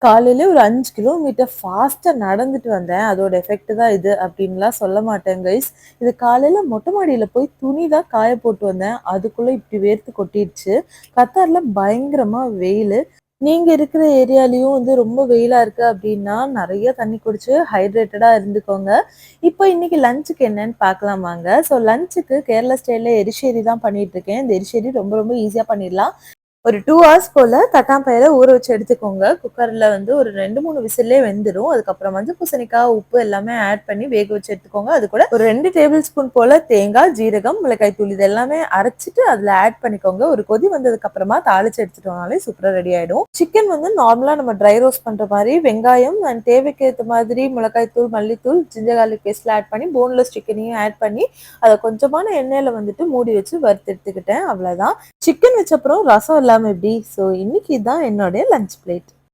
காலையில ஒரு 5 கிலோமீட்டர் ஃபாஸ்ட்டா நடந்துட்டு வந்தேன். அதோட எஃபெக்ட் தான் இது அப்டின்லாம் சொல்ல மாட்டேன் கைஸ். இது காலையில மொட்டை மாடியில போய் துணி தான் காய போட்டு வந்தேன். அதுக்குள்ள இப்டி வேர்த்து கொட்டிடுச்சு. கத்தார்ல பயங்கரமா வெயிலு. நீங்க இருக்கிற ஏரியாலயும் வந்து ரொம்ப வெயிலா இருக்கு அப்டின்னா, நெறைய தண்ணி குடிச்சு ஹைட்ரேட்டடா இருந்துக்கோங்க. இப்போ இன்னைக்கு லஞ்சுக்கு என்னன்னு பார்க்கலாம் வாங்க. லஞ்சுக்கு கேரளா ஸ்டைல்ல எரிஷேரி தான் பண்ணிட்டுருக்கேன். இந்த எரிஷேரி ரொம்ப ரொம்ப ஈஸியா பண்ணிடலாம். ஒரு 2 ஹார்ஸ் போல தட்டாம்பயிர ஊற வச்சு எடுத்துக்கோங்க. குக்கர்ல வந்து ஒரு 2, 3 விசில்லே வெந்துரும். அதுக்கப்புறம் மஞ்சள் பூசணிக்காய், உப்பு எல்லாமே ஆட் பண்ணி வேக வச்சு எடுத்துக்கோங்க. அது கூட ஒரு 2 டேபிள் ஸ்பூன் போல தேங்காய், ஜீரகம், மிளகாய் தூள் இது எல்லாமே அரைச்சிட்டு அதுல ஆட் பண்ணிக்கோங்க. ஒரு கொதி வந்ததுக்கு அப்புறமா தாளிச்சு எடுத்துட்டோம்னாலே சூப்பரா ரெடி ஆயிடும். சிக்கன் வந்து நார்மலா நம்ம ட்ரை ரோஸ்ட் பண்ற மாதிரி வெங்காயம் அண்ட் தேவைக்கு ஏத்த மாதிரி மிளகாய் தூள், மல்லித்தூள், ஜிஞ்சர் கார்லிக் பேஸ்ட்ல ஆட் பண்ணி போன்லெஸ் சிக்கனையும் ஆட் பண்ணி அதை கொஞ்சமான எண்ணெயில வந்துட்டு மூடி வச்சு வறுத்து எடுத்துக்கிட்டேன். அவ்வளவுதான். சிக்கன் வச்ச அப்புறம் ரசம் இல்லாம எப்படி? இன்னைக்கு இதான் என்னோட லஞ்ச் பிளேட்.